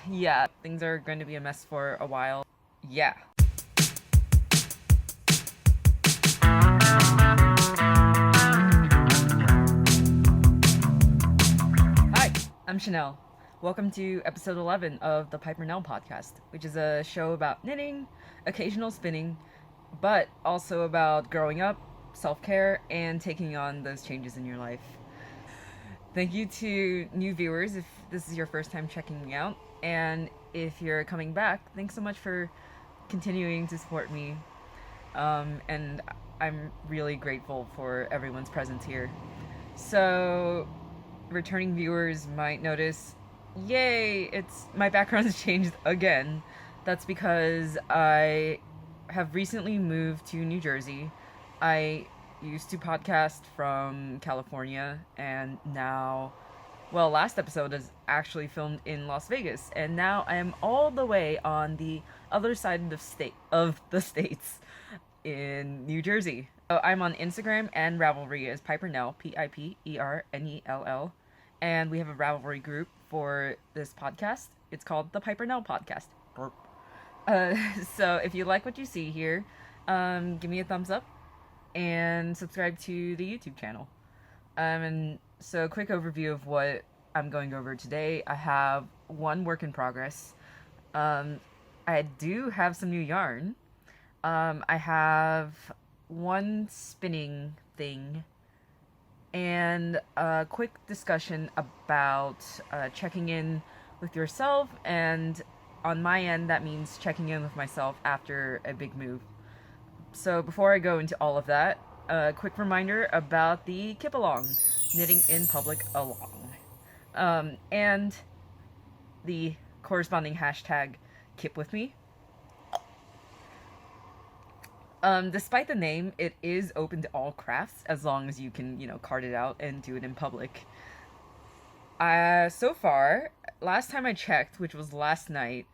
Yeah, things are going to be a mess for a while. Yeah. Hi, I'm Chanel. Welcome to episode 11 of the Pipernell podcast, which is a show about knitting, occasional spinning, but also about growing up, self care, and taking on those changes in your life. Thank you to new viewers if this is your first time checking me out. And if you're coming back, thanks so much for continuing to support me. And I'm really grateful for everyone's presence here. So, returning viewers might notice, yay, it's my background has changed again. That's because I have recently moved to New Jersey. I used to podcast from California, and now, well, last episode is actually filmed in Las Vegas, and now I am all the way on the other side of the states in New Jersey. So I'm on Instagram and Ravelry as Pipernell, Pipernell, and we have a Ravelry group for this podcast. It's called the Pipernell Podcast. Burp. Uh, so if you like what you see here, give me a thumbs up and subscribe to the YouTube channel. And so, a quick overview of what I'm going over today. I have one work in progress. I do have some new yarn. I have one spinning thing and a quick discussion about checking in with yourself, and on my end, that means checking in with myself after a big move. So before I go into all of that, a quick reminder about the KIP-Along, Knitting in Public Along, and the corresponding hashtag KIP with me. Despite the name, it is open to all crafts as long as you can, cart it out and do it in public. So far, last time I checked, which was last night,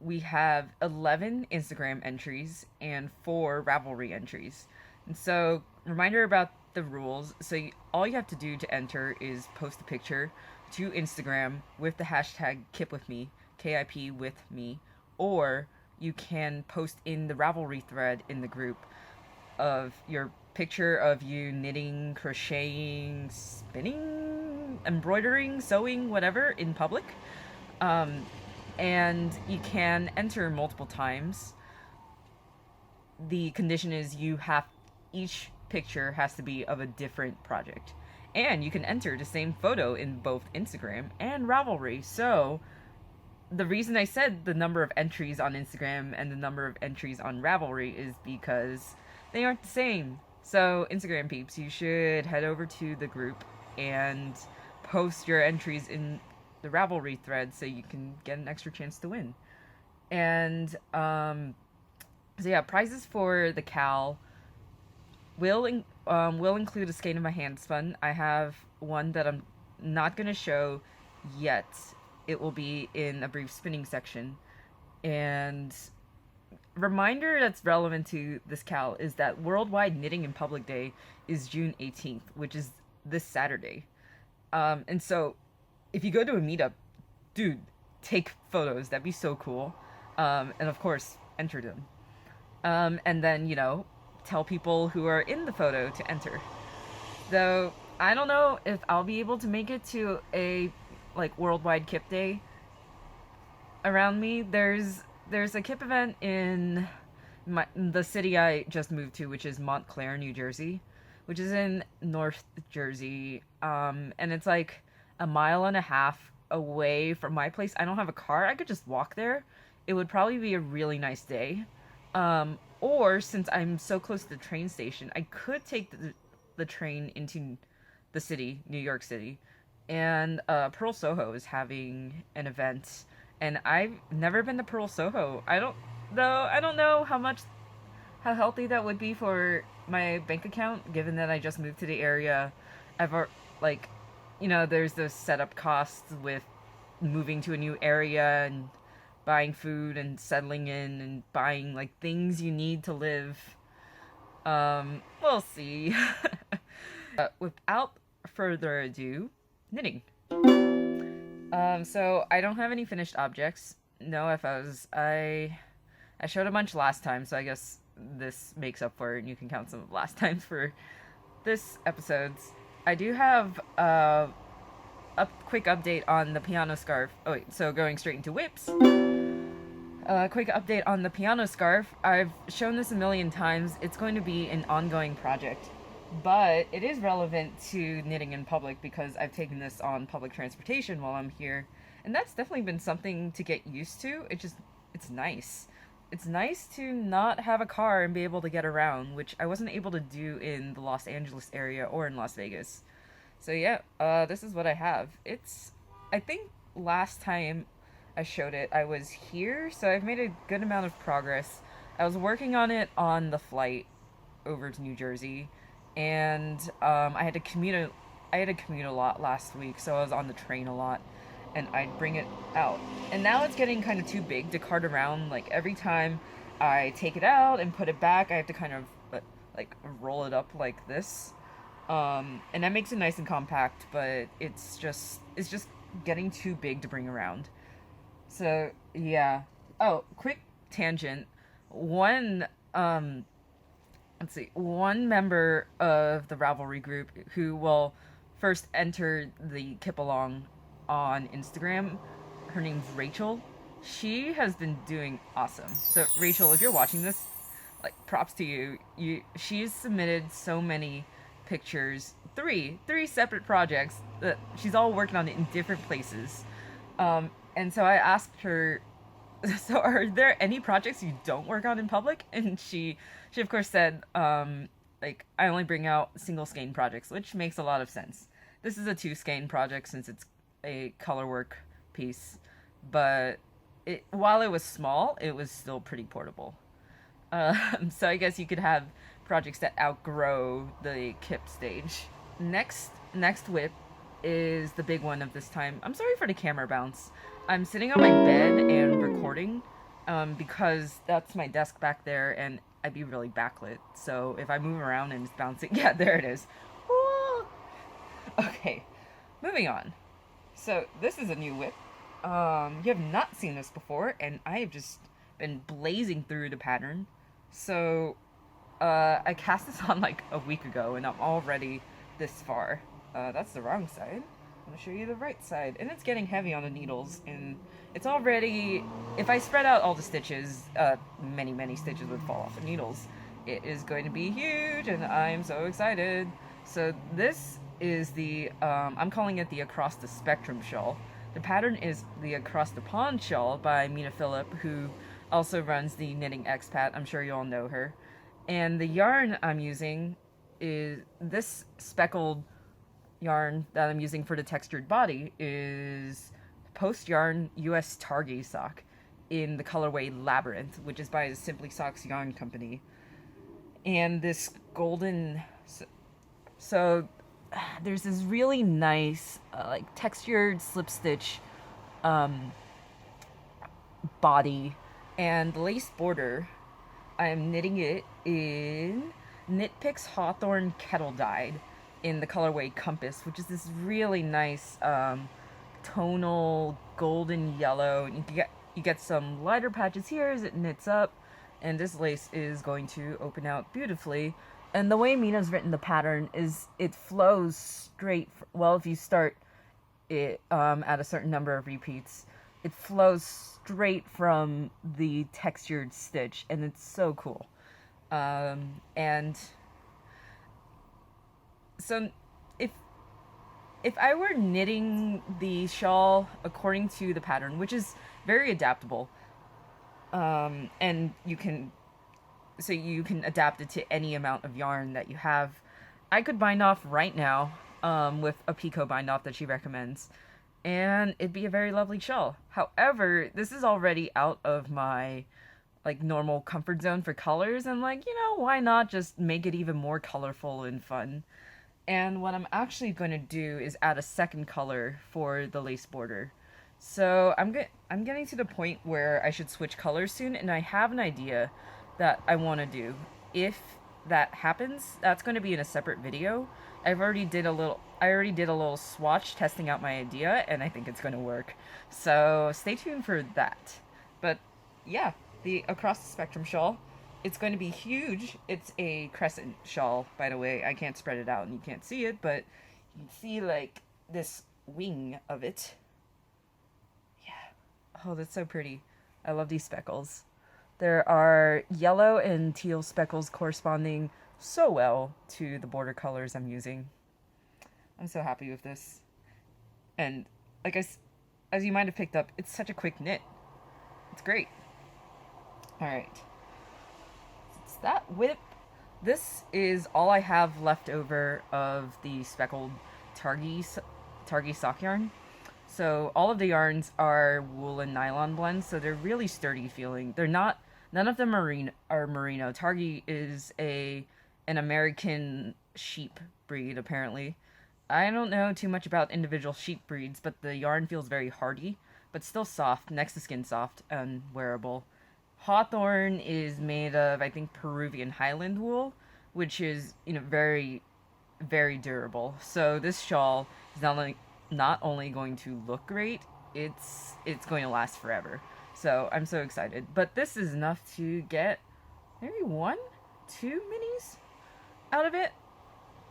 we have 11 Instagram entries and 4 Ravelry entries. And so, reminder about the rules. So, all you have to do to enter is post a picture to Instagram with the hashtag KIPWithMe, KIP with me, or you can post in the Ravelry thread in the group of your picture of you knitting, crocheting, spinning, embroidering, sewing, whatever in public. And you can enter multiple times. The condition is each picture has to be of a different project. And you can enter the same photo in both Instagram and Ravelry. So the reason I said the number of entries on Instagram and the number of entries on Ravelry is because they aren't the same. So, Instagram peeps, you should head over to the group and post your entries in the Ravelry thread so you can get an extra chance to win. And, so yeah, prizes for the Cal will include a skein of my handspun. I have one that I'm not going to show yet. It will be in a brief spinning section. And reminder that's relevant to this Cal is that Worldwide Knitting in Public Day is June 18th, which is this Saturday. And so if you go to a meetup, dude, take photos. That'd be so cool. And of course, enter them. And then, tell people who are in the photo to enter. Though, I don't know if I'll be able to make it to a worldwide KIP day around me. There's a KIP event in the city I just moved to, which is Montclair, New Jersey, which is in North Jersey. And it's like a mile and a half away from my place. I don't have a car. I could just walk there. It would probably be a really nice day. Or since I'm so close to the train station, I could take the train into the city, New York City. And Pearl Soho is having an event, and I've never been to Pearl Soho. I don't know how healthy that would be for my bank account, given that I just moved to the area. There's those setup costs with moving to a new area and buying food and settling in and buying things you need to live. We'll see. Without further ado, knitting. So I don't have any finished objects. No FOs. I showed a bunch last time, so I guess this makes up for it, and you can count some of last times for this episode's. I do have a quick update on the piano scarf. Oh wait, so going straight into whips. A quick update on the piano scarf. I've shown this a million times. It's going to be an ongoing project, but it is relevant to knitting in public because I've taken this on public transportation while I'm here, and that's definitely been something to get used to. It's nice. It's nice to not have a car and be able to get around, which I wasn't able to do in the Los Angeles area or in Las Vegas. So yeah, this is what I have. I think last time I showed it, I was here, so I've made a good amount of progress. I was working on it on the flight over to New Jersey, and I had to commute. I had to commute a lot last week, so I was on the train a lot, and I'd bring it out. And now it's getting kind of too big to cart around. Like every time I take it out and put it back, I have to kind of like roll it up like this. And that makes it nice and compact, but it's just getting too big to bring around. So yeah. Oh, quick tangent. One one member of the Ravelry group who will first enter the KIP-Along on Instagram, her name's Rachel. She has been doing awesome. So Rachel, if you're watching this, like props to you. She's submitted so many pictures, three separate projects that she's all working on it in different places. And so I asked her, so are there any projects you don't work on in public? And she of course said, like, I only bring out single skein projects, which makes a lot of sense. This is a 2 skein project since it's a color work piece, but while it was small, it was still pretty portable. So I guess you could have projects that outgrow the KIP stage. Next whip is the big one of this time. I'm sorry for the camera bounce. I'm sitting on my bed and recording because that's my desk back there, and I'd be really backlit. So if I move around and it's bouncing, yeah, there it is. Woo! Okay, moving on. So this is a new whip. You have not seen this before, and I have just been blazing through the pattern. So I cast this on like a week ago, and I'm already this far. That's the wrong side. I'm gonna show you the right side, and it's getting heavy on the needles, and it's already, if I spread out all the stitches, many stitches would fall off the needles. It is going to be huge, and I'm so excited. So this is the, I'm calling it the Across the Spectrum shawl. The pattern is the Across the Pond shawl by Mina Phillip, who also runs the Knitting Expat. I'm sure you all know her. And the yarn I'm using is this speckled yarn that I'm using for the textured body is Post Yarn US Target sock in the colorway Labyrinth, which is by the Simply Socks Yarn Company. And this golden, so there's this really nice like textured slip stitch body and lace border. I am knitting it in Knit Picks Hawthorne Kettle Dyed in the colorway Compass, which is this really nice tonal golden yellow. You get some lighter patches here as it knits up, and this lace is going to open out beautifully. And the way Mina's written the pattern is it flows straight. Well, if you start it at a certain number of repeats, it flows straight from the textured stitch, and it's so cool. And so if I were knitting the shawl according to the pattern, which is very adaptable, and you can adapt it to any amount of yarn that you have, I could bind off right now with a Pico bind off that she recommends, and it'd be a very lovely shawl. However, this is already out of my like normal comfort zone for colors, and like, why not just make it even more colorful and fun? And what I'm actually going to do is add a second color for the lace border. So I'm getting to the point where I should switch colors soon, and I have an idea that I want to do. If that happens, that's going to be in a separate video. I already did a little swatch testing out my idea, and I think it's going to work. So stay tuned for that. But yeah, the across the spectrum shawl, it's going to be huge. It's a crescent shawl, by the way. I can't spread it out and you can't see it, but you can see like this wing of it. Yeah. Oh, that's so pretty. I love these speckles. There are yellow and teal speckles corresponding so well to the border colors I'm using. I'm so happy with this. And like as you might have picked up, it's such a quick knit. It's great. Alright. It's that whip. This is all I have left over of the speckled Targi sock yarn. So all of the yarns are wool and nylon blends, so they're really sturdy feeling. They're not, none of them are merino. Targi is an American sheep breed, apparently. I don't know too much about individual sheep breeds, but the yarn feels very hardy, but still soft, next to skin soft, and wearable. Hawthorn is made of, I think, Peruvian highland wool, which is, very, very durable. So this shawl is not only going to look great, it's going to last forever. So I'm so excited. But this is enough to get maybe 1, 2 minis out of it.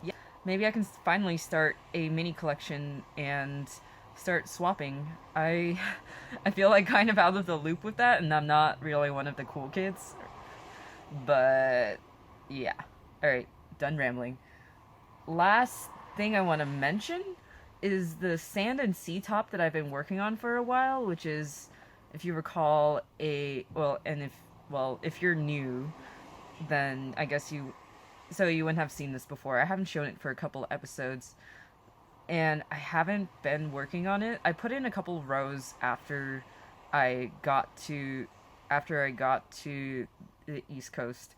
Yeah, maybe I can finally start a mini collection and start swapping. I feel like kind of out of the loop with that, and I'm not really one of the cool kids. But yeah. Alright, done rambling. Last thing I want to mention is the sand and sea top that I've been working on for a while, which is, if you recall, if you're new, then I guess you wouldn't have seen this before. I haven't shown it for a couple episodes, and I haven't been working on it. I put in a couple rows after I got to the East Coast,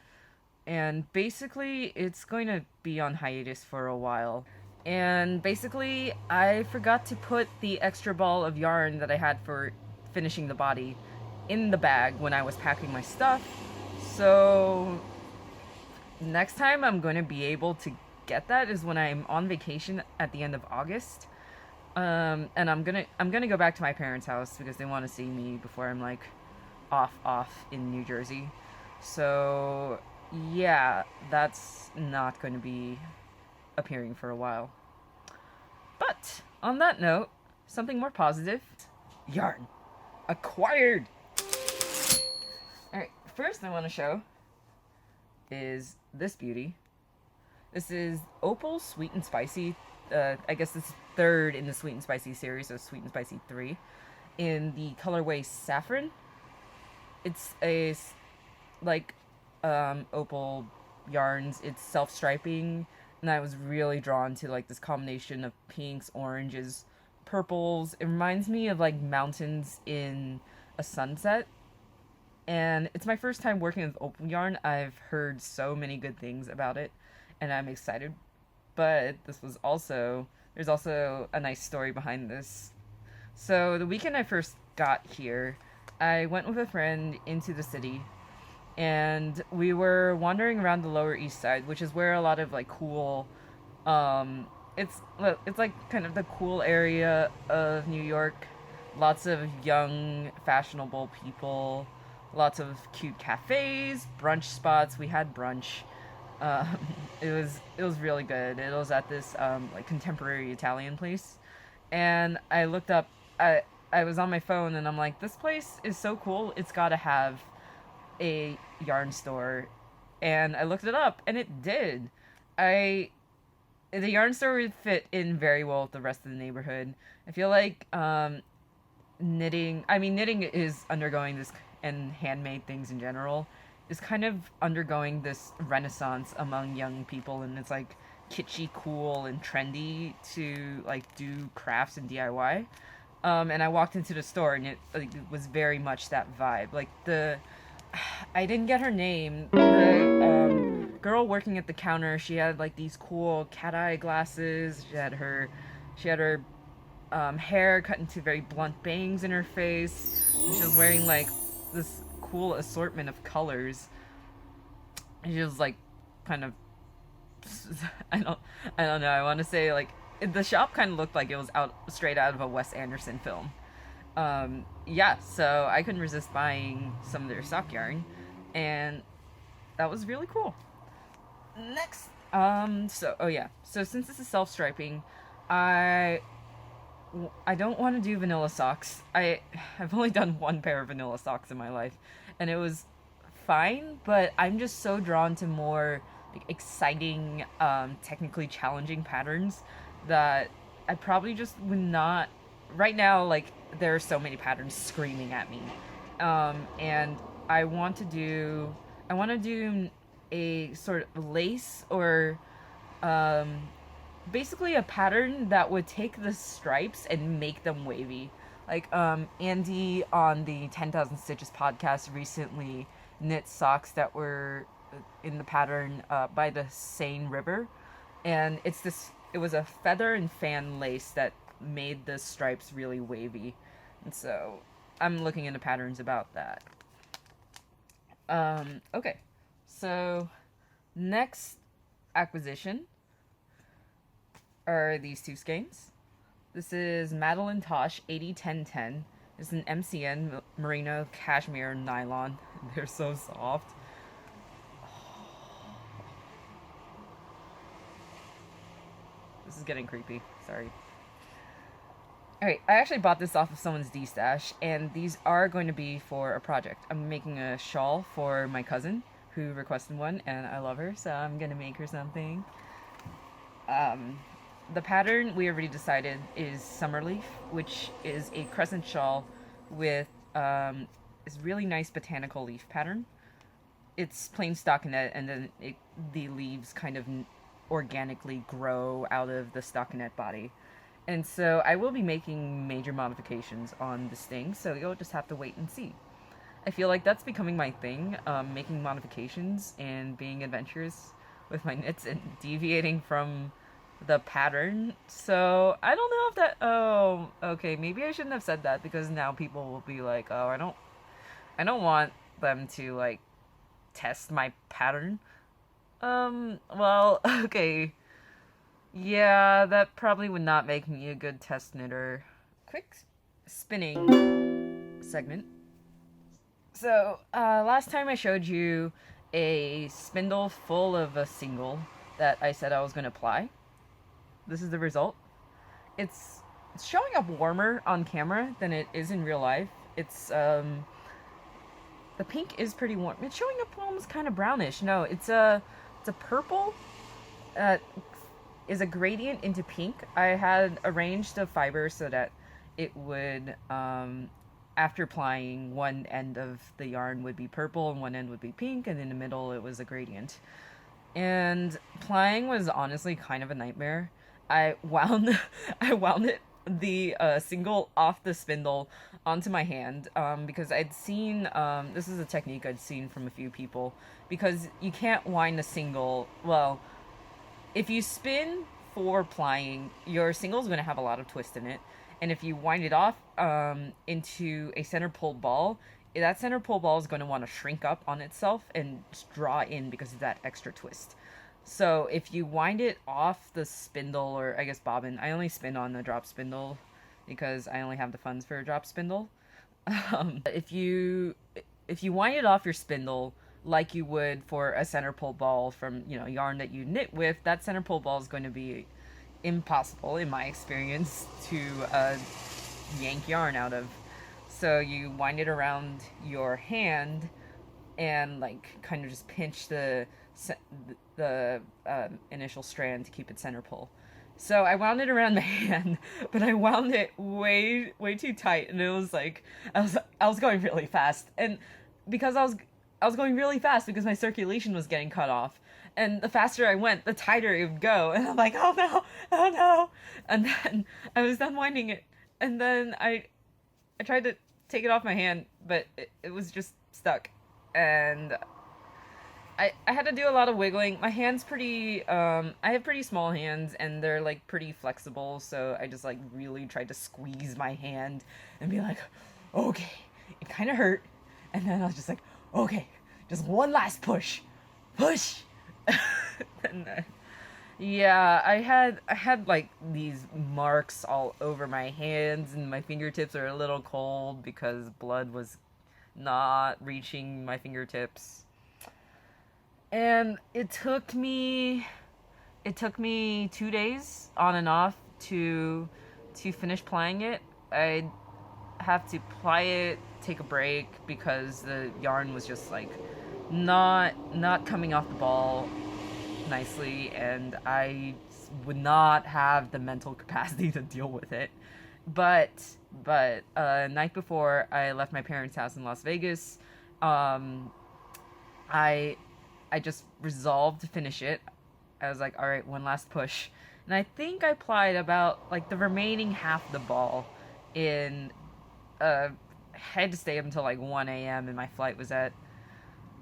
and basically it's going to be on hiatus for a while. And basically I forgot to put the extra ball of yarn that I had for finishing the body in the bag when I was packing my stuff. So next time I'm going to be able to get that is when I'm on vacation at the end of August. And I'm gonna go back to my parents' house because they want to see me before I'm like off in New Jersey. So yeah, that's not going to be appearing for a while. But on that note, something more positive. Yarn acquired. Alright, first I want to show is this beauty. This is Opal Sweet and Spicy. I guess this is third in the Sweet and Spicy series, so Sweet and Spicy 3, in the colorway Saffron. It's a opal yarns. It's self-striping, and I was really drawn to like this combination of pinks, oranges, purples. It reminds me of like mountains in a sunset. And it's my first time working with opal yarn. I've heard so many good things about it, and I'm excited. But there's also a nice story behind this. So the weekend I first got here, I went with a friend into the city, and we were wandering around the Lower East Side, which is where a lot of like cool, it's like kind of the cool area of New York. Lots of young, fashionable people, lots of cute cafes, brunch spots. We had brunch. It was really good. It was at this like contemporary Italian place, and I looked up. I was on my phone and I'm like, this place is so cool. It's got to have a yarn store, and I looked it up, and it did. The yarn store would fit in very well with the rest of the neighborhood. I feel like knitting is undergoing this, and handmade things in general is kind of undergoing this renaissance among young people, and it's like kitschy, cool, and trendy to like do crafts and DIY. And I walked into the store, and it was very much that vibe. Like I didn't get her name. The girl working at the counter, she had like these cool cat eye glasses. She had her hair cut into very blunt bangs in her face. And she was wearing like this cool assortment of colors. And she was like kind of I don't I don't know. I want to say like the shop kind of looked like it was out straight out of a Wes Anderson film. Yeah, so I couldn't resist buying some of their stock yarn, and that was really cool. Next, so oh yeah, so since this is self striping, I I don't want to do vanilla socks. I've only done one pair of vanilla socks in my life, and it was fine. But I'm just so drawn to more like, exciting, technically challenging patterns that I probably just would not. Right now, like there are so many patterns screaming at me, and I want to do. I want to do a sort of lace or um, basically a pattern that would take the stripes and make them wavy. Like Andy on the 10,000 Stitches podcast recently knit socks that were in the pattern by the Seine River, and it was a feather and fan lace that made the stripes really wavy, and so I'm looking into patterns about that. Okay, so next acquisition are these two skeins. This is Madeline Tosh 801010. It's an MCN merino cashmere nylon. They're so soft. This is getting creepy. Sorry. Alright, I actually bought this off of someone's D-stash, and these are going to be for a project. I'm making a shawl for my cousin, who requested one, and I love her, so I'm gonna make her something. The pattern we already decided is Summerleaf, which is a crescent shawl with this really nice botanical leaf pattern. It's plain stockinette, and then the leaves kind of organically grow out of the stockinette body. And so I will be making major modifications on this thing, so you'll just have to wait and see. I feel like that's becoming my thing, making modifications and being adventurous with my knits and deviating from the pattern. So I don't know if that. Oh, okay. Maybe I shouldn't have said that because now people will be like, "Oh, I don't want them to like test my pattern." Well, okay. Yeah, that probably would not make me a good test knitter. Quick spinning segment. So, last time I showed you a spindle full of a single that I said I was going to apply. This is the result. It's showing up warmer on camera than it is in real life. The pink is pretty warm. It's showing up almost kind of brownish. No, it's a purple. Is a gradient into pink. I had arranged the fiber so that it would, after plying, one end of the yarn would be purple and one end would be pink, and in the middle it was a gradient. And plying was honestly kind of a nightmare. I wound it the single off the spindle onto my hand because I'd seen this is a technique I'd seen from a few people, because you can't wind a single. Well, if you spin for plying, your single is going to have a lot of twist in it. And if you wind it off into a center pull ball, that center pull ball is going to want to shrink up on itself and just draw in because of that extra twist. So if you wind it off the spindle, or I guess bobbin, I only spin on the drop spindle because I only have the funds for a drop spindle. If you wind it off your spindle like you would for a center pull ball from, yarn that you knit with, that center pull ball is going to be impossible, in my experience, to yank yarn out of. So you wind it around your hand and kind of just pinch the initial strand to keep it center pull. So I wound it around my hand, but I wound it way too tight, and it was like I was going really fast, and because I was going really fast because my circulation was getting cut off, and the faster I went, the tighter it would go, and I'm like, oh no, and then I was done winding it, and then I tried to take it off my hand, but it was just stuck, and I had to do a lot of wiggling. My hand's pretty, I have pretty small hands, and they're, pretty flexible, so I just, really tried to squeeze my hand and be like, okay, it kind of hurt, and then I was just like, okay, just one last push, and Yeah, I had like these marks all over my hands, and my fingertips are a little cold because blood was not reaching my fingertips. And it took me 2 days on and off to finish plying it. I have to ply it, take a break because the yarn was just like not coming off the ball nicely, and I would not have the mental capacity to deal with it. But night before I left my parents' house in Las Vegas, um, I I just resolved to finish it. I was like, all right, one last push, and I think I plied about like the remaining half of the ball in. I had to stay up until like 1 a.m. and my flight was at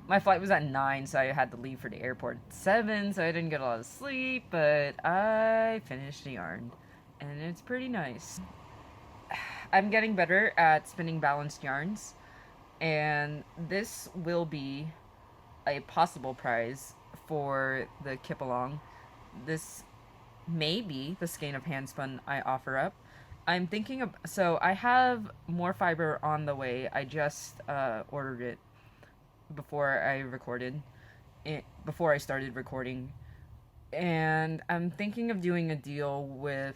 9, so I had to leave for the airport at 7, so I didn't get a lot of sleep, but I finished the yarn, and it's pretty nice. I'm getting better at spinning balanced yarns, and this will be a possible prize for the KIP-Along. This may be the skein of handspun I offer up. I'm thinking of, so I have more fiber on the way. I just ordered it before I started recording, and I'm thinking of doing a deal with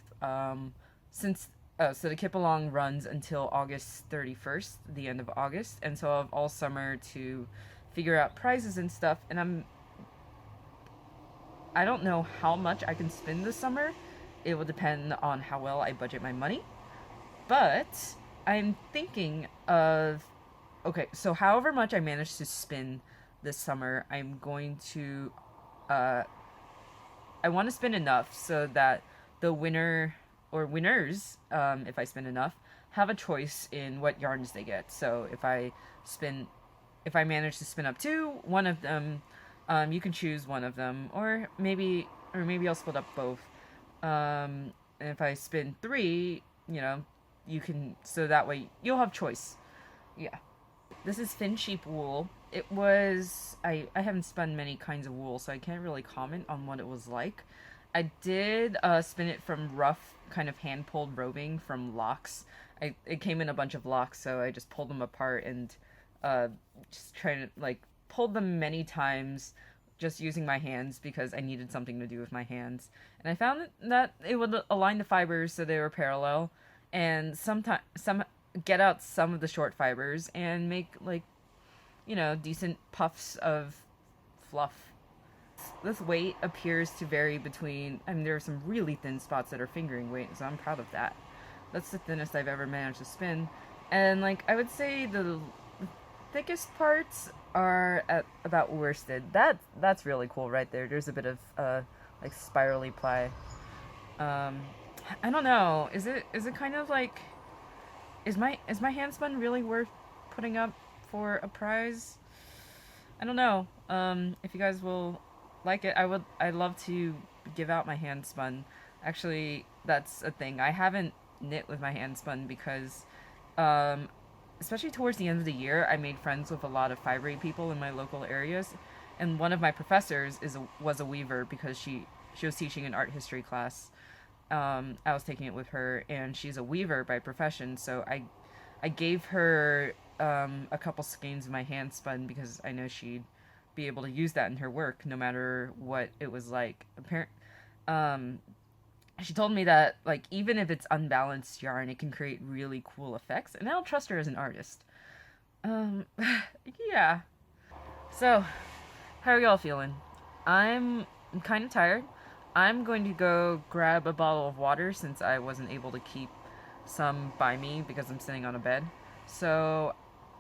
since so the KIP-Along runs until August 31st, the end of August, and so I have all summer to figure out prizes and stuff. And I don't know how much I can spend this summer. It will depend on how well I budget my money. But I'm thinking of, okay, so however much I manage to spend this summer, I'm going to uh I want to spend enough so that the winner or winners, if I spend enough, have a choice in what yarns they get. So spin if I manage to spin up one of them, you can choose one of them, or maybe I'll split up both. And if I spin three, you can, so that way you'll have choice. Yeah. This is fin sheep wool. I haven't spun many kinds of wool, so I can't really comment on what it was like. I did spin it from rough, kind of hand pulled roving from locks. It came in a bunch of locks, so I just pulled them apart and uh, just trying to like pulled them many times, just using my hands because I needed something to do with my hands. And I found that it would align the fibers so they were parallel, and sometimes get out some of the short fibers and make like decent puffs of fluff. This weight appears to vary between, I mean, there are some really thin spots that are fingering weight, so I'm proud of that. That's the thinnest I've ever managed to spin. And like I would say the thickest parts are at about worsted. That's really cool right there. There's a bit of like spirally ply. Um I don't know. Is it kind of like, is my handspun really worth putting up for a prize? I don't know. If you guys will like it, I'd love to give out my handspun. Actually, that's a thing. I haven't knit with my handspun because um especially towards the end of the year, I made friends with a lot of fibery people in my local areas, and one of my professors was a weaver because she was teaching an art history class. I was taking it with her, and she's a weaver by profession. So I gave her a couple skeins of my hand spun because I know she'd be able to use that in her work, no matter what it was like. Um, she told me that like even if it's unbalanced yarn, it can create really cool effects, and I don't trust her as an artist. Um, yeah. So, how are y'all feeling? I'm kind of tired. I'm going to go grab a bottle of water since I wasn't able to keep some by me because I'm sitting on a bed. So,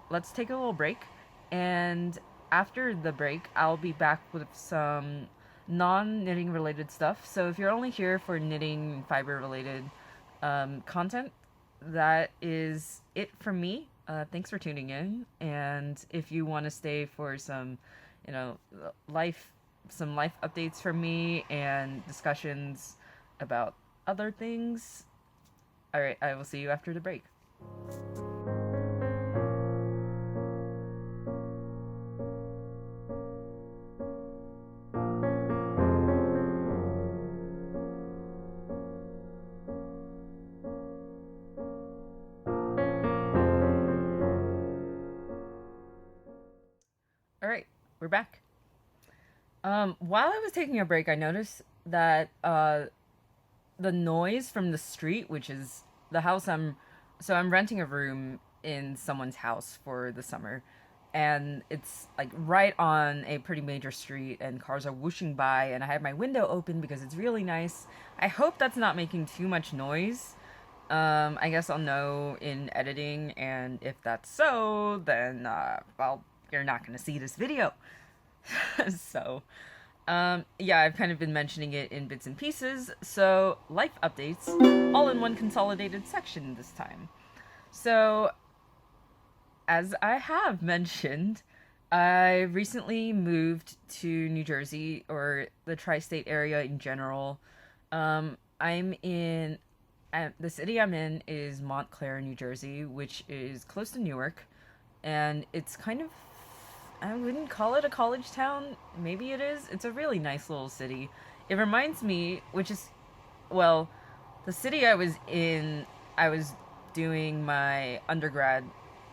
let's take a little break. And after the break, I'll be back with some non knitting related stuff. So, if you're only here for knitting fiber related content, that is it from me. Thanks for tuning in. And if you want to stay for some, you know, life, some life updates from me and discussions about other things, all right, I will see you after the break. All right, we're back. While I was taking a break, I noticed that the noise from the street, which is the house I'm renting a room in someone's house for the summer, and it's like right on a pretty major street, and cars are whooshing by, and I have my window open because it's really nice. I hope that's not making too much noise. I guess I'll know in editing, and if that's so, then well, you're not gonna see this video. So, yeah, I've kind of been mentioning it in bits and pieces. So, life updates, all in one consolidated section this time. So, as I have mentioned, I recently moved to New Jersey, or the tri-state area in general. I'm in the city I'm in is Montclair, New Jersey, which is close to Newark, and it's kind of, I wouldn't call it a college town. Maybe it is. It's a really nice little city. It reminds me, which is, well, the city I was in, I was doing my undergrad,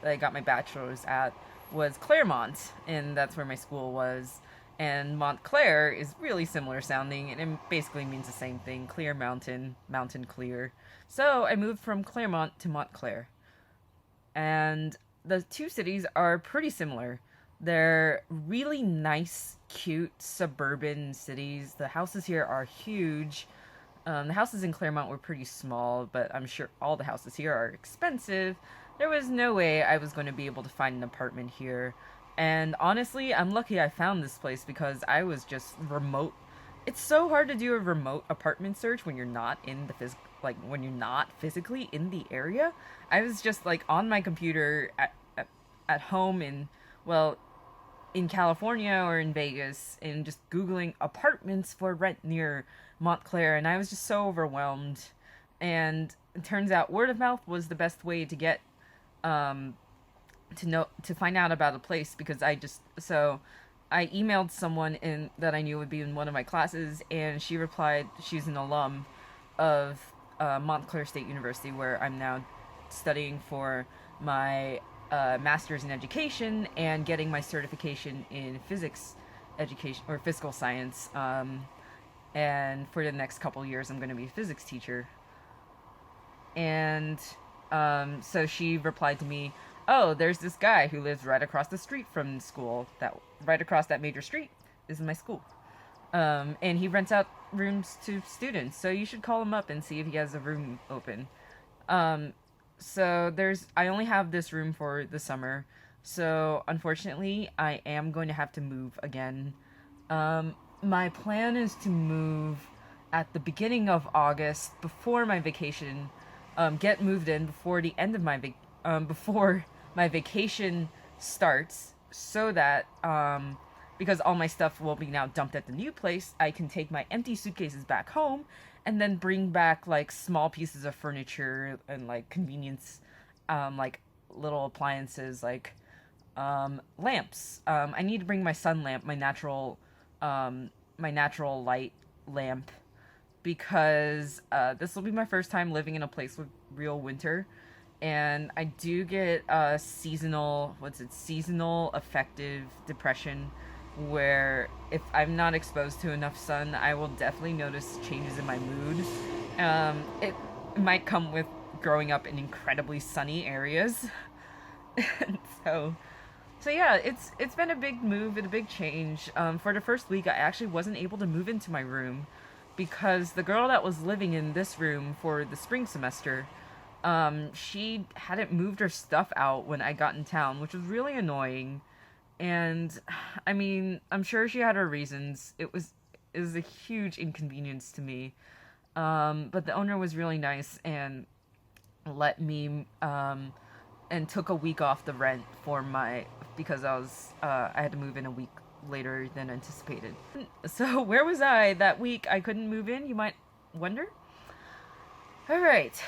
that I got my bachelor's at, was Claremont, and that's where my school was. And Montclair is really similar sounding, and it basically means the same thing: clear mountain, mountain clear. So I moved from Claremont to Montclair. And the two cities are pretty similar. They're really nice, cute, suburban cities. The houses here are huge. The houses in Claremont were pretty small, but I'm sure all the houses here are expensive. There was no way I was going to be able to find an apartment here. And honestly, I'm lucky I found this place because I was just remote. It's so hard to do a remote apartment search when you're not in the when you're not physically in the area. I was just like on my computer at home in, well, in California or in Vegas, and just Googling apartments for rent near Montclair, and I was just so overwhelmed. And it turns out word of mouth was the best way to get to find out about a place, because I emailed someone in that I knew would be in one of my classes, and she replied she's an alum of Montclair State University, where I'm now studying for my master's in education and getting my certification in physics education, or physical science. And for the next couple years, I'm going to be a physics teacher. And so she replied to me, "Oh, there's this guy who lives right across the street from school. That right across that major street is my school. And he rents out rooms to students. So you should call him up and see if he has a room open." So I only have this room for the summer. So unfortunately, I am going to have to move again. My plan is to move at the beginning of August, before my vacation. Get moved in before the end of before my vacation starts, so that because all my stuff will be now dumped at the new place, I can take my empty suitcases back home and then bring back like small pieces of furniture and like convenience, like little appliances, like lamps. I need to bring my sun lamp, my natural light lamp, because this will be my first time living in a place with real winter. And I do get seasonal affective depression, where if I'm not exposed to enough sun, I will definitely notice changes in my mood. It might come with growing up in incredibly sunny areas. And so yeah, it's been a big move and a big change. For the first week, I actually wasn't able to move into my room because the girl that was living in this room for the spring semester, she hadn't moved her stuff out when I got in town, which was really annoying. And I mean, I'm sure she had her reasons. It was a huge inconvenience to me. But the owner was really nice and let me and took a week off the rent because I had to move in a week later than anticipated. So where was I that week I couldn't move in, you might wonder? All right.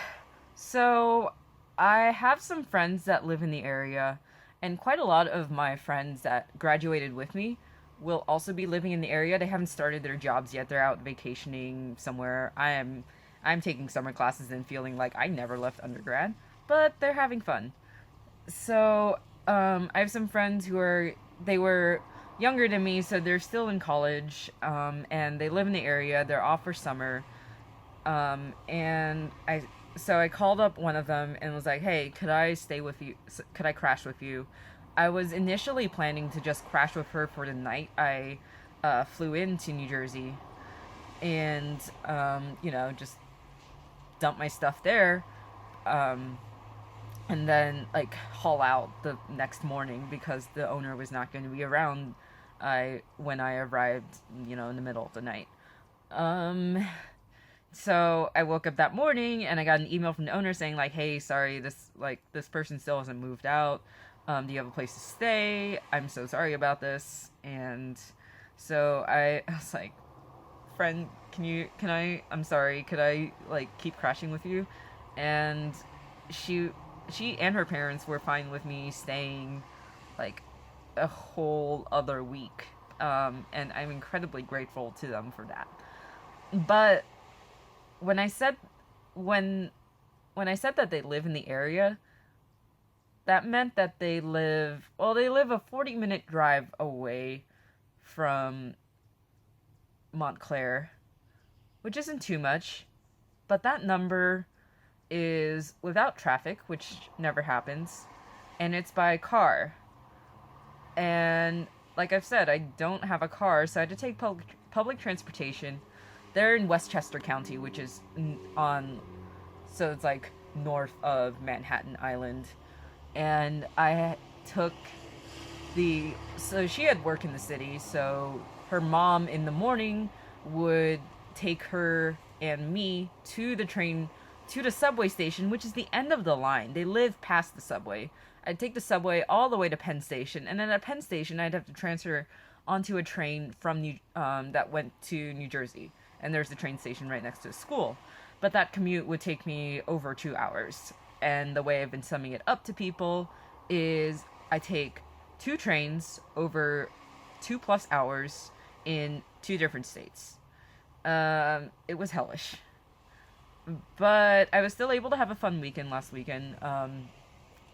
So I have some friends that live in the area, and quite a lot of my friends that graduated with me will also be living in the area. They haven't started their jobs yet. They're out vacationing somewhere. I'm taking summer classes and feeling like I never left undergrad, but they're having fun. So I have some friends they were younger than me, so they're still in college, and they live in the area. They're off for summer, and I called up one of them and was like, "Hey, could I stay with you? Could I crash with you?" I was initially planning to just crash with her for the night. I flew into New Jersey, and just dump my stuff there, and then like haul out the next morning because the owner was not going to be around. When I arrived, in the middle of the night. So I woke up that morning and I got an email from the owner saying like, "Hey, sorry, this person still hasn't moved out. Do you have a place to stay? I'm so sorry about this." And so I was like, "Friend, I'm sorry, could I like keep crashing with you?" And she and her parents were fine with me staying like a whole other week. And I'm incredibly grateful to them for that. But when I said when I said that they live in the area, that meant that they live a 40-minute drive away from Montclair, which isn't too much, but that number is without traffic, which never happens, and it's by car. And like I've said, I don't have a car, so I had to take public transportation. They're in Westchester County, which is so it's like north of Manhattan Island. And I took so she had work in the city, so her mom in the morning would take her and me to the subway station, which is the end of the line. They live past the subway. I'd take the subway all the way to Penn Station, and then at Penn Station, I'd have to transfer onto a train from that went to New Jersey. And there's the train station right next to the school. But that commute would take me over 2 hours. And the way I've been summing it up to people is I take 2 trains over 2+ hours in 2 different states. It was hellish. But I was still able to have a fun weekend last weekend.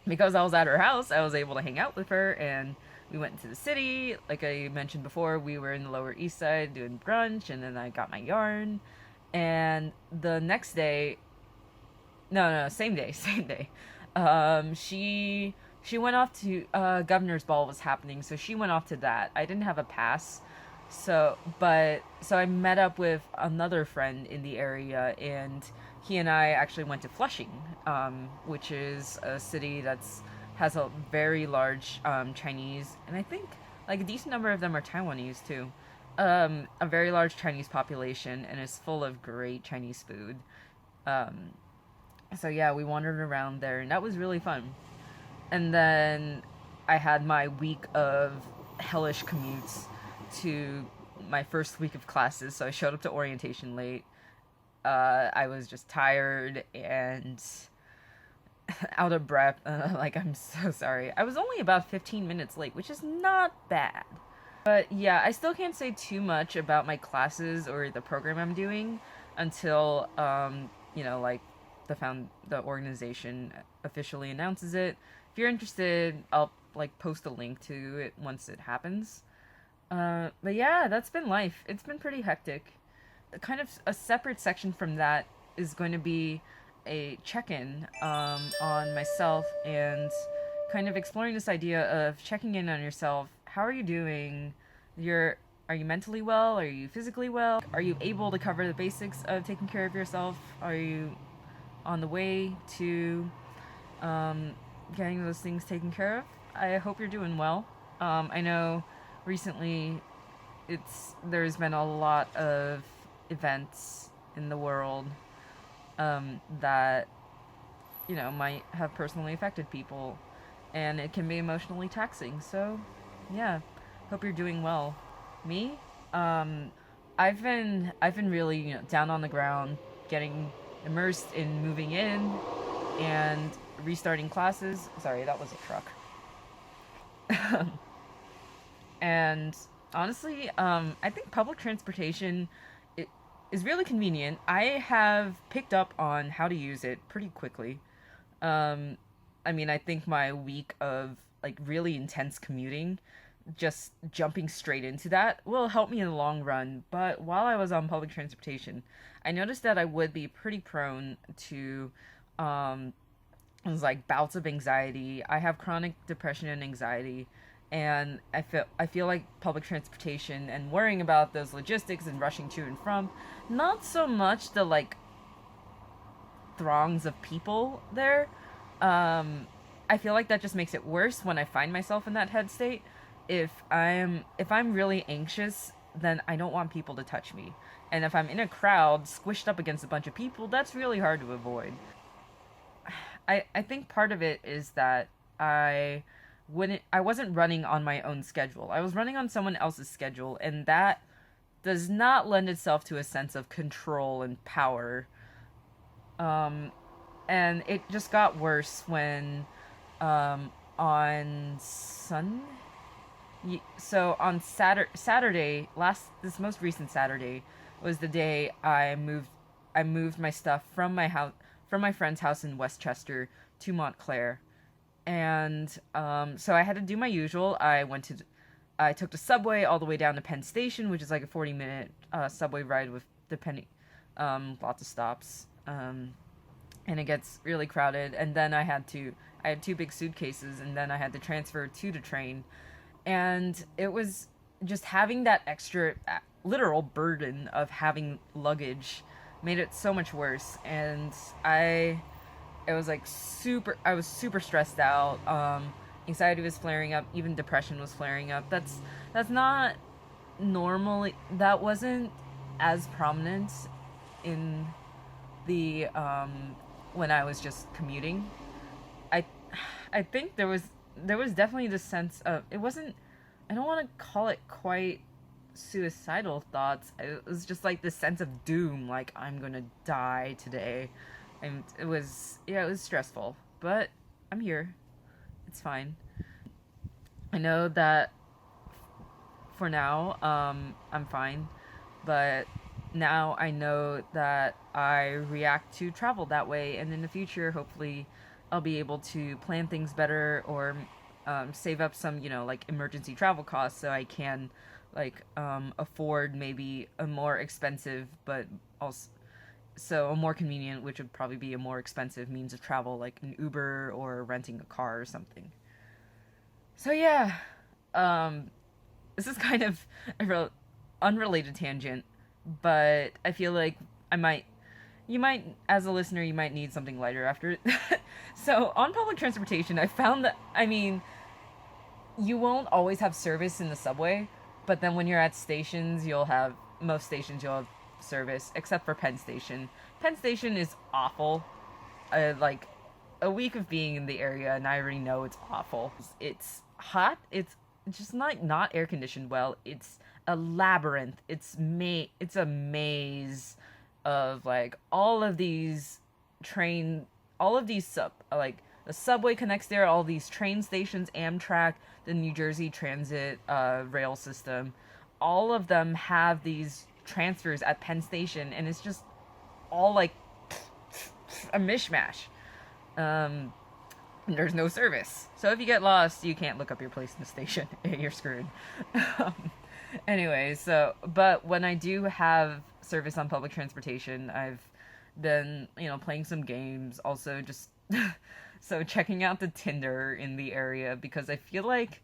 Because I was at her house, I was able to hang out with her, and we went into the city. Like I mentioned before, we were in the Lower East Side doing brunch, and then I got my yarn. And the next day, no, same day, she went off to Governor's Ball was happening, so she went off to that. I didn't have a pass, so I met up with another friend in the area, and he and I actually went to Flushing, which is a city has a very large Chinese, and I think like a decent number of them are Taiwanese too. A very large Chinese population, and is full of great Chinese food. So yeah, we wandered around there, and that was really fun. And then I had my week of hellish commutes to my first week of classes, so I showed up to orientation late. I was just tired and out of breath. Like, I'm so sorry. I was only about 15 minutes late, which is not bad. But yeah, I still can't say too much about my classes or the program I'm doing until, like the organization officially announces it. If you're interested, I'll like post a link to it once it happens. But yeah, that's been life. It's been pretty hectic. Kind of a separate section from that is going to be a check-in on myself and kind of exploring this idea of checking in on yourself. How are you doing? Are you mentally well? Are you physically well? Are you able to cover the basics of taking care of yourself? Are you on the way to getting those things taken care of? I hope you're doing well. I know recently there's been a lot of events in the world that might have personally affected people, and it can be emotionally taxing. So yeah, hope you're doing well. Me, I've been really down on the ground, getting immersed in moving in and restarting classes. Sorry, that was a truck. And honestly, I think public transportation is really convenient. I have picked up on how to use it pretty quickly. I think my week of like really intense commuting just jumping straight into that will help me in the long run. But while I was on public transportation, I noticed that I would be pretty prone to it was like bouts of anxiety. I have chronic depression and anxiety, and I feel like public transportation and worrying about those logistics and rushing to and from, not so much the like throngs of people there. I feel like that just makes it worse when I find myself in that head state. If I'm really anxious, then I don't want people to touch me. And if I'm in a crowd squished up against a bunch of people, that's really hard to avoid. I think part of it is that I wasn't running on my own schedule. I was running on someone else's schedule, and that does not lend itself to a sense of control and power. Um, and it just got worse when on on Saturday, this most recent Saturday was the day I moved my stuff from my friend's house in Westchester to Montclair. And so I had to do my usual. I took the subway all the way down to Penn Station, which is like a 40-minute subway ride with depending lots of stops. And it gets really crowded, and then I had two big suitcases, and then I had to transfer to the train. And it was just having that extra literal burden of having luggage made it so much worse. And it was like I was super stressed out. Anxiety was flaring up, even depression was flaring up. That's not normally, that wasn't as prominent in the when I was just commuting. I I think there was definitely this sense of, it wasn't, I don't want to call it quite suicidal thoughts. It was just like this sense of doom, like I'm gonna die today. And it was stressful, but I'm here. It's fine. I know that for now, I'm fine, but now I know that I react to travel that way, and in the future, hopefully, I'll be able to plan things better, or save up some, like emergency travel costs, so I can afford maybe a more expensive, but also so a more convenient, which would probably be a more expensive means of travel, like an Uber or renting a car or something. So yeah, um, this is kind of a unrelated tangent, but I feel like I might, you might, as a listener, you might need something lighter after it. So on public transportation, I found that, I mean, you won't always have service in the subway, but then when you're at stations, most stations you'll have service, except for Penn Station. Penn Station is awful. Like, a week of being in the area, and I already know it's awful. It's hot. It's just not air conditioned well. It's a labyrinth. It's a maze of like all of these the subway connects there, all these train stations, Amtrak, the New Jersey Transit rail system, all of them have these transfers at Penn Station, and it's just all like a mishmash. There's no service, so if you get lost, you can't look up your place in the station. You're screwed. Anyway, but when I do have service on public transportation, I've been, playing some games, also just so checking out the Tinder in the area, because I feel like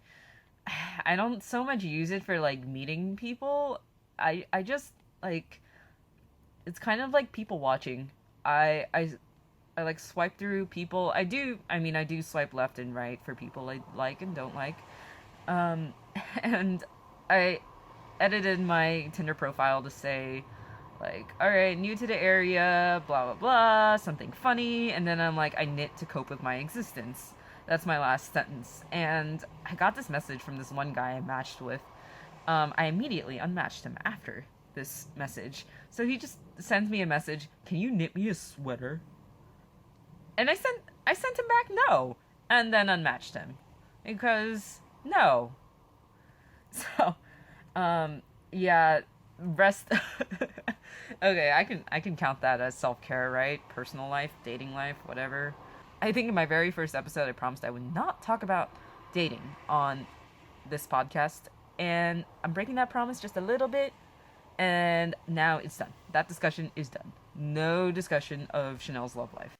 I don't so much use it for like meeting people. I just like, it's kind of like people watching. I like swipe through people. I do swipe left and right for people I like and don't like. Um, and I edited my Tinder profile to say, like, alright, new to the area, blah blah blah, something funny, and then I'm like, I knit to cope with my existence. That's my last sentence. And I got this message from this one guy I matched with. I immediately unmatched him after this message. So he just sends me a message, can you knit me a sweater? And I sent him back no, and then unmatched him. Because no. So, yeah, rest. Okay, I can count that as self-care, right? Personal life, dating life, whatever. I think in my very first episode I promised I would not talk about dating on this podcast, and I'm breaking that promise just a little bit, and now it's done. That discussion is done. No discussion of Chanel's love life.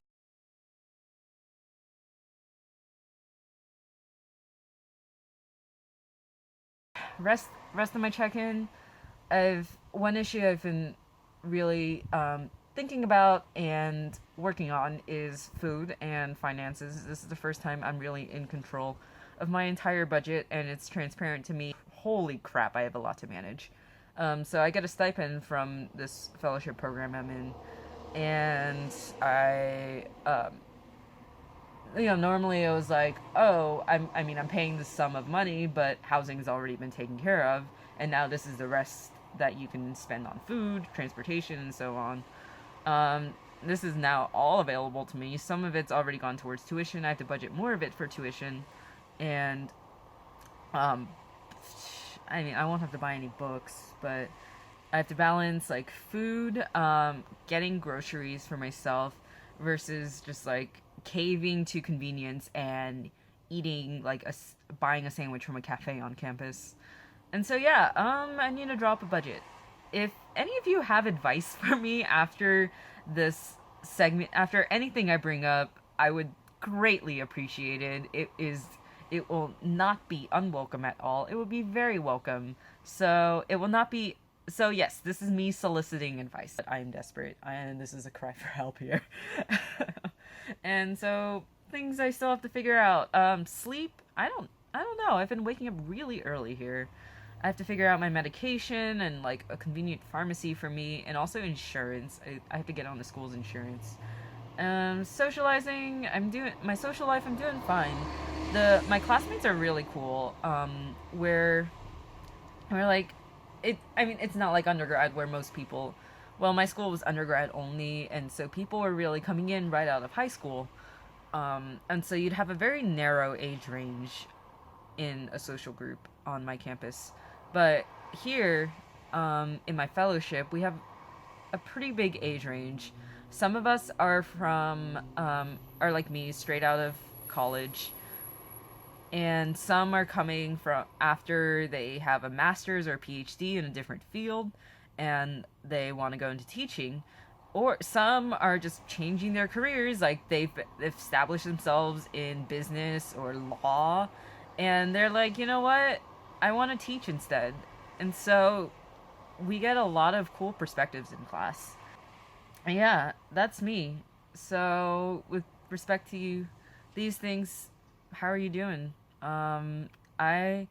Rest of my check-in. I've one issue I've been really thinking about and working on is food and finances. This is the first time I'm really in control of my entire budget, and it's transparent to me. Holy crap, I have a lot to manage. So I get a stipend from this fellowship program I'm in, and normally it was like, oh, I'm paying this sum of money, but housing's already been taken care of, and now this is the rest that you can spend on food, transportation, and so on. This is now all available to me. Some of it's already gone towards tuition. I have to budget more of it for tuition, and I won't have to buy any books, but I have to balance like food, getting groceries for myself versus just like caving to convenience and eating like buying a sandwich from a cafe on campus. And so yeah, I need to drop a budget. If any of you have advice for me after this segment, after anything I bring up, I would greatly appreciate it. It will not be unwelcome at all. It will be very welcome. So it will not be. So yes, this is me soliciting advice. I am desperate, and this is a cry for help here. And so things I still have to figure out. Sleep. I don't know. I've been waking up really early here. I have to figure out my medication and like a convenient pharmacy for me, and also insurance. I have to get on the school's insurance. Socializing. My social life. I'm doing fine. My classmates are really cool. We're like it's not like undergrad where most people, well, my school was undergrad only, and so people were really coming in right out of high school. And so you'd have a very narrow age range in a social group on my campus. But here, in my fellowship, we have a pretty big age range. Some of us are are like me, straight out of college, and some are coming from after they have a master's or PhD in a different field and they want to go into teaching, or some are just changing their careers, like they've established themselves in business or law, and they're like, you know what, I want to teach instead. And so we get a lot of cool perspectives in class. And yeah, that's me. So with respect to you, these things, how are you doing? I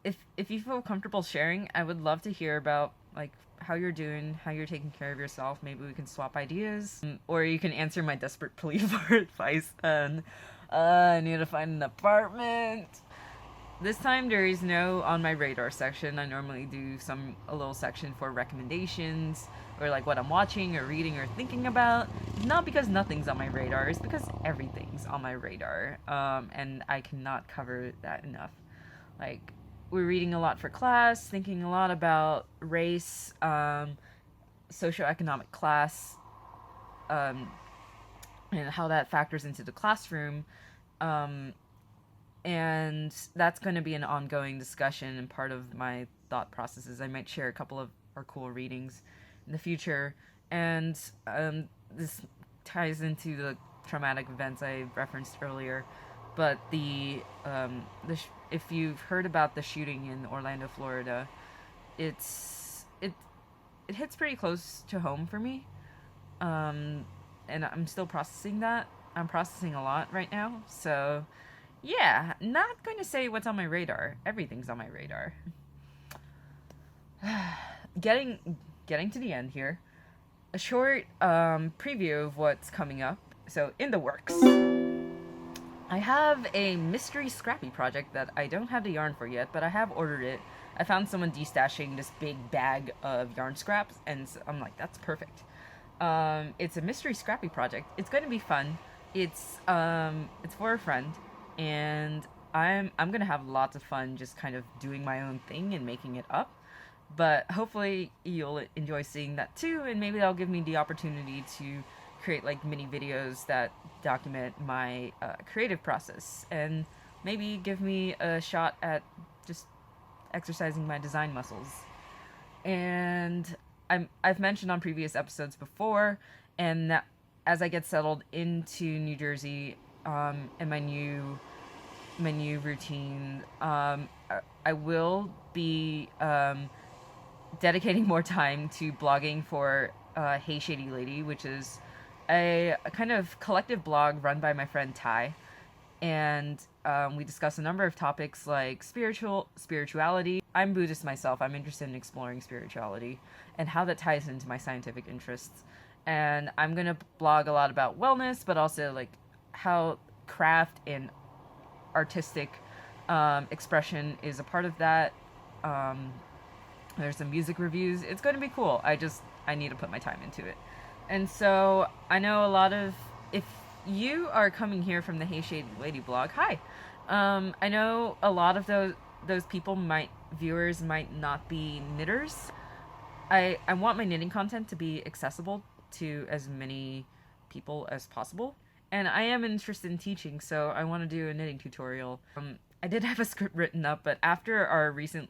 if you feel comfortable sharing, I would love to hear about like how you're doing, how you're taking care of yourself. Maybe we can swap ideas, or you can answer my desperate plea for advice. And I need to find an apartment. This time there is no on my radar section. I normally do a little section for recommendations or like what I'm watching or reading or thinking about. Not because nothing's on my radar, it's because everything's on my radar. And I cannot cover that enough. Like, we're reading a lot for class, thinking a lot about race, socioeconomic class, and how that factors into the classroom. And that's going to be an ongoing discussion and part of my thought processes. I might share a couple of our cool readings in the future. And this ties into the traumatic events I referenced earlier. But if you've heard about the shooting in Orlando, Florida, it hits pretty close to home for me. And I'm still processing that. I'm processing a lot right now. So yeah, not going to say what's on my radar. Everything's on my radar. Getting to the end here. A short preview of what's coming up. So, in the works. I have a mystery scrappy project that I don't have the yarn for yet, but I have ordered it. I found someone destashing this big bag of yarn scraps, and so I'm like, that's perfect. It's a mystery scrappy project. It's going to be fun. It's for a friend. And I'm gonna have lots of fun just kind of doing my own thing and making it up. But hopefully you'll enjoy seeing that too, and maybe that'll give me the opportunity to create like mini videos that document my creative process, and maybe give me a shot at just exercising my design muscles. And I've mentioned on previous episodes before, and that as I get settled into New Jersey, and my new routine, I will be dedicating more time to blogging for Hey Shady Lady, which is a kind of collective blog run by my friend Ty. And we discuss a number of topics like spirituality. I'm Buddhist myself. I'm interested in exploring spirituality and how that ties into my scientific interests. And I'm going to blog a lot about wellness, but also like how craft and artistic expression is a part of that. There's some music reviews. It's going to be cool. I need to put my time into it. And so I know a lot of, if you are coming here from the Hey Shady Lady blog, hi. I know a lot of those viewers might not be knitters. I want my knitting content to be accessible to as many people as possible. And I am interested in teaching, so I want to do a knitting tutorial. I did have a script written up, but after our recent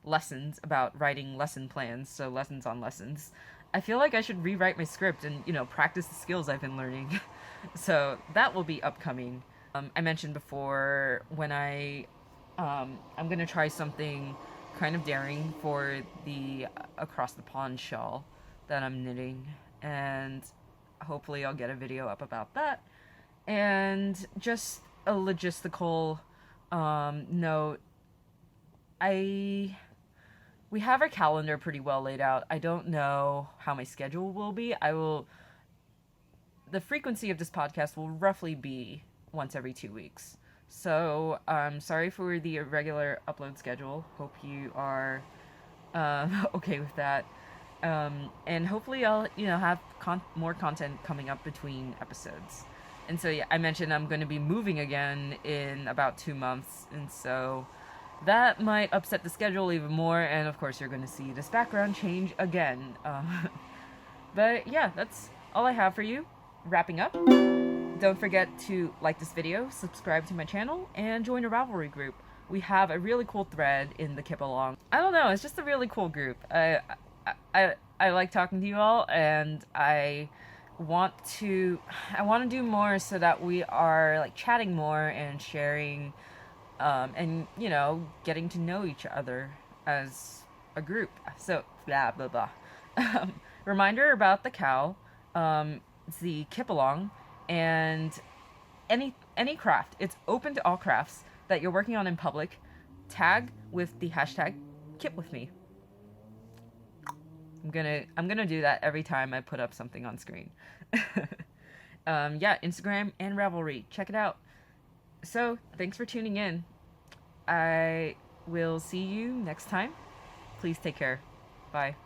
lessons about writing lesson plans, so lessons on lessons, I feel like I should rewrite my script and, practice the skills I've been learning. So that will be upcoming. I mentioned before when I'm going to try something kind of daring for the across the pond shawl that I'm knitting, and hopefully I'll get a video up about that. And just a logistical note, we have our calendar pretty well laid out. I don't know how my schedule will be. The frequency of this podcast will roughly be once every 2 weeks. So, sorry for the irregular upload schedule. Hope you are okay with that. And hopefully I'll, have more content coming up between episodes. And so, yeah, I mentioned I'm going to be moving again in about 2 months. And so that might upset the schedule even more. And of course, you're going to see this background change again. But yeah, that's all I have for you. Wrapping up. Don't forget to like this video, subscribe to my channel, and join a Ravelry group. We have a really cool thread in the KIP-Along. I don't know, it's just a really cool group. I like talking to you all, and I want to do more so that we are like chatting more and sharing, and getting to know each other as a group. So blah blah blah. Reminder about the cow. It's the KIP-Along, and any craft. It's open to all crafts that you're working on in public. Tag with the hashtag #KipWithMe. I'm gonna do that every time I put up something on screen. Yeah, Instagram and Ravelry. Check it out. So, thanks for tuning in. I will see you next time. Please take care. Bye.